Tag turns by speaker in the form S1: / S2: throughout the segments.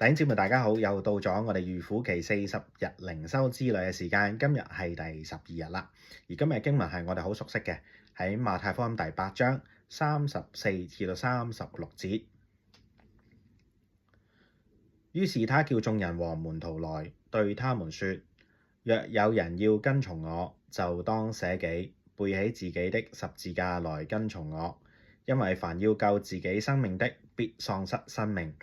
S1: 弟兄姊妹大家好，又到咗我哋預苦期40日靈修之旅嘅時間，今日係第12日啦。而今日經文係我哋好熟悉嘅，喺馬太福音第8章34至到36節。於是他叫眾人和門徒來，對他們說：若有人要跟從我，就當捨己，背起自己的十字架來跟從我。因為凡要救自己生命的，必喪失生命。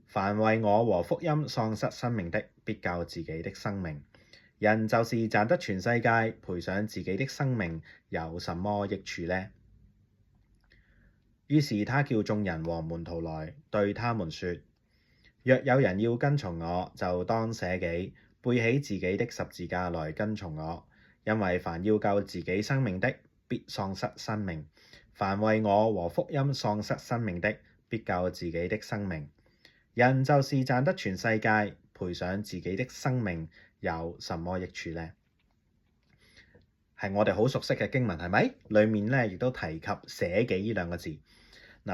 S1: 凡為我和福音喪失生命的，必救自己的生命。人就是賺得全世界，賠上自己的生命，有什麼益處呢？於是他叫眾人和門徒來，對他們說：若有人要跟從我，就當捨己，背起自己的十字架來跟從我。因為凡要救自己生命的，必喪失生命；凡為我和福音喪失生命的，必救自己的生命。人就是賺得全世界，賠上自己的生命，有什麼益處呢？係我哋好熟悉嘅經文，係咪？裡面咧亦都提及捨己呢兩個字。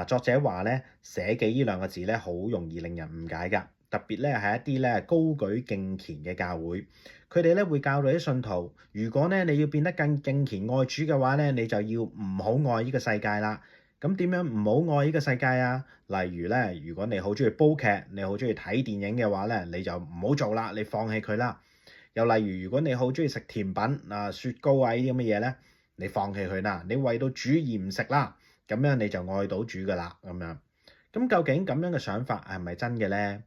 S1: 作者話咧，捨己呢兩個字咧，好容易令人誤解㗎。特別咧係一啲咧高舉敬虔嘅教會，佢哋咧會教導啲信徒，如果咧你要變得更敬虔愛主嘅話咧，你就要唔好愛呢個世界啦。咁點樣唔好愛呢個世界啊？例如咧，如果你好中意煲劇，你好中意睇電影嘅話咧，你就唔好做啦，你放棄佢啦。又例如，如果你好中意食甜品雪糕啊呢啲咁嘅嘢咧，你放棄佢啦，你為到主而唔食啦，咁樣你就愛到主噶啦。咁樣，咁究竟咁樣嘅想法係咪真嘅咧？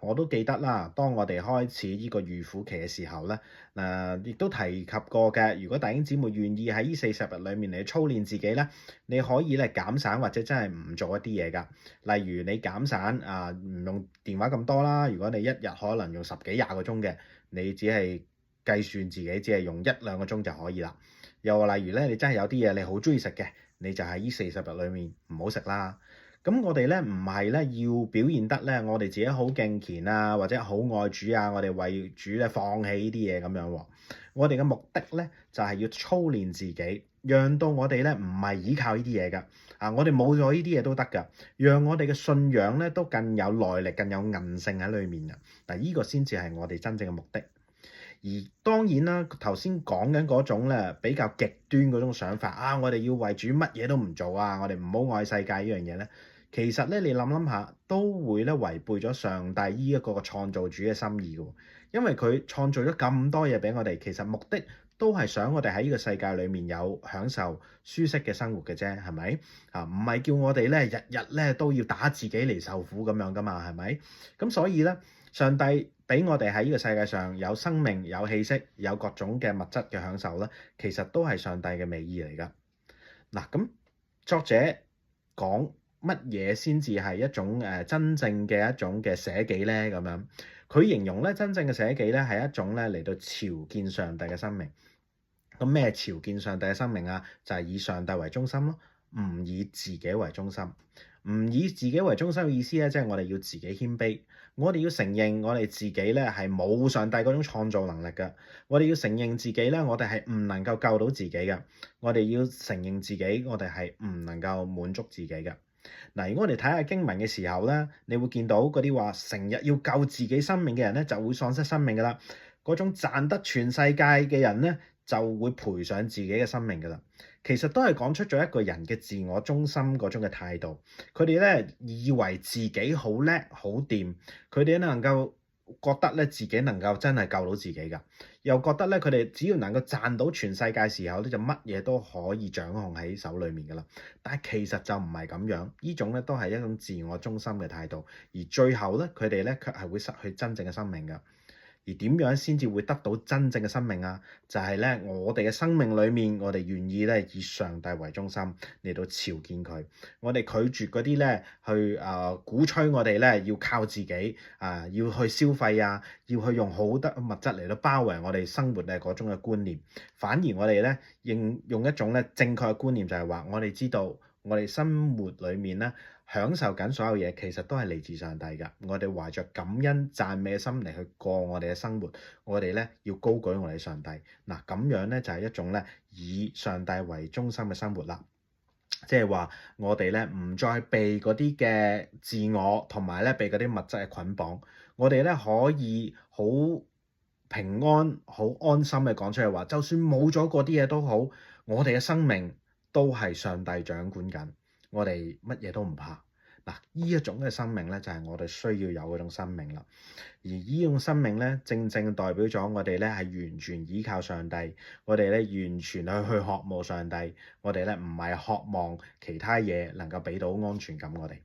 S1: 我都記得啦，當我哋開始呢個預苦期嘅時候咧，亦都提及過嘅。如果弟兄姊妹願意喺呢40日裡面嚟操練自己咧，你可以咧減散或者真係唔做一啲嘢㗎。例如你減散唔用電話咁多啦。如果你一日可能用10幾20個鐘嘅，你只係計算自己只係用1-2個鐘就可以啦。又例如咧，你真係有啲嘢你好中意食嘅，你就喺呢40日裡面唔好食啦。咁我哋咧唔係咧要表現得咧，我哋自己好敬虔啊，或者好愛主啊，我哋為主咧放棄呢啲嘢咁樣喎。我哋嘅目的咧就係要操練自己，讓到我哋咧唔係依靠呢啲嘢㗎。我哋冇咗呢啲嘢都得㗎，讓我哋嘅信仰咧都更有耐力、更有韌性喺裡面㗎。呢個先至係我哋真正嘅目的。而當然啦，頭先講緊嗰種咧比較極端嗰種想法我哋要為主乜嘢都唔做我哋唔好愛世界呢樣嘢咧。其實咧，你諗諗下，都會咧違背咗上帝呢一個創造主嘅心意嘅。因為佢創造咗咁多嘢俾我哋，其實目的都係想我哋喺呢個世界裏面有享受舒適嘅生活嘅啫，係咪？唔係叫我哋咧日日咧都要打自己嚟受苦咁樣噶嘛，係咪？咁所以咧，上帝俾我哋喺呢個世界上有生命、有氣息、有各種嘅物質嘅享受咧，其實都係上帝嘅美意嚟噶。咁作者講乜嘢先至係一種真正嘅一種嘅捨己咧？咁樣佢形容咧，真正嘅捨己咧係一種咧嚟到朝見上帝嘅生命。咁咩朝見上帝嘅生命啊？就係以上帝為中心咯，唔以自己為中心。唔以自己為中心嘅意思咧，即係我哋要自己謙卑，我哋要承認我哋自己咧係冇上帝嗰種創造能力嘅。我哋要承認自己咧，我哋係唔能夠救到自己嘅。我哋要承認自己，我哋係唔能夠滿足自己嘅。如果我哋睇下經文嘅時候咧，你會見到嗰啲話成日要救自己生命嘅人咧，就會喪失生命噶啦。嗰種賺得全世界嘅人咧，就會賠上自己嘅生命噶啦。其實都係講出咗一個人嘅自我中心嗰種嘅態度。佢哋咧以為自己好叻好掂，佢哋能夠覺得咧自己能夠真係救到自己㗎，又覺得咧佢哋只要能夠賺到全世界時候咧，就乜嘢都可以掌控喺手裡面㗎啦。但係其實就唔係咁樣，呢種咧都係一種自我中心嘅態度，而最後咧佢哋咧卻係會失去真正嘅生命㗎。而點樣先至會得到真正嘅生命啊？就係咧，我哋嘅生命裏面，我哋願意咧以上帝為中心嚟到朝見佢。我哋拒絕嗰啲咧去鼓吹我哋咧要靠自己要去消費要去用好多物質嚟到包圍我哋生活嘅嗰種嘅觀念。反而我哋咧用一種咧正確嘅觀念，就係話我哋知道我哋生活裏面咧享受緊所有嘢，其實都係嚟自上帝㗎。我哋懷着感恩讚美嘅心嚟去過我哋嘅生活，我哋咧要高舉我哋上帝。咁樣咧就係一種咧以上帝為中心嘅生活啦。即係話我哋咧唔再被嗰啲嘅自我同埋咧被嗰啲物質嘅捆綁，我哋咧可以好平安、好安心嘅講出嚟話，就算冇咗嗰啲嘢都好，我哋嘅生命都係上帝掌管緊，我哋乜嘢都唔怕。嗱，呢一種嘅生命咧就係我哋需要有嗰種生命啦。而呢種生命咧，正正代表咗我哋咧係完全依靠上帝，我哋咧完全去渴慕上帝，我哋咧唔係渴望其他嘢能夠俾到安全感我哋。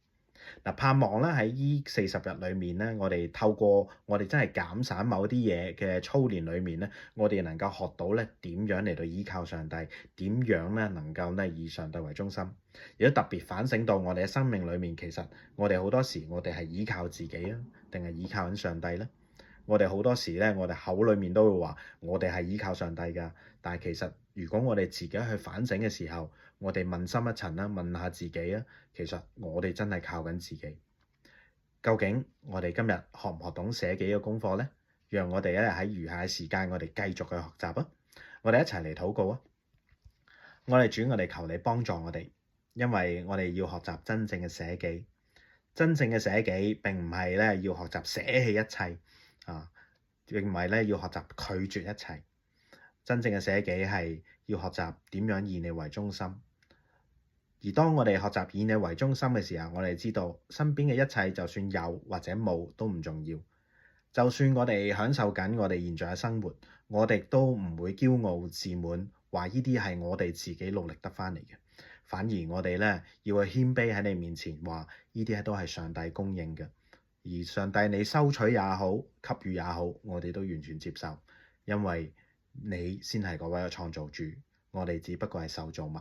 S1: 嗱，盼望咧喺呢40日裏面咧，我哋透過我哋真係減省某啲嘢嘅操練裏面咧，我哋能夠學到咧點樣嚟到依靠上帝，點樣咧能夠咧以上帝為中心。亦都特別反省到我哋嘅生命裏面，其實我哋好多時我哋係依靠自己啊，定係依靠緊上帝咧？我哋好多時咧，我哋口裏面都會話我哋係依靠上帝㗎，但係其實如果我哋自己去反省嘅時候，我哋問深一層啦，問下自己啊，其實我哋真係靠緊自己。究竟我哋今日學唔學懂寫幾個功課呢？讓我哋咧喺餘下嘅時間，我哋繼續去學習啊！我哋一齊嚟禱告啊！我哋主，我哋求你幫助我哋，因為我哋要學習真正嘅捨己。真正嘅捨己並唔係咧要學習捨棄一切啊，並唔係咧要學習拒絕一切。真正嘅捨己係要學習點樣以你為中心。而當我哋學習以你為中心嘅時候，我哋知道身邊嘅一切就算有或者冇都唔重要。就算我哋享受緊我哋現在嘅生活，我哋都唔會驕傲自滿，話呢啲係我哋自己努力得返嚟嘅。反而我哋咧要去謙卑喺你面前，話呢啲都係上帝供應嘅。而上帝你收取也好，給予也好，我哋都完全接受，因為你先係嗰位嘅創造主，我哋只不過係受造物。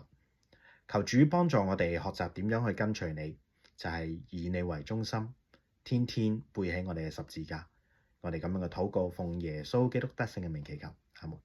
S1: 求主幫助我哋學習點樣去跟隨你，就係以你為中心，天天背起我哋嘅十字架。我哋咁樣嘅禱告，奉耶穌基督得勝嘅名祈求，阿門。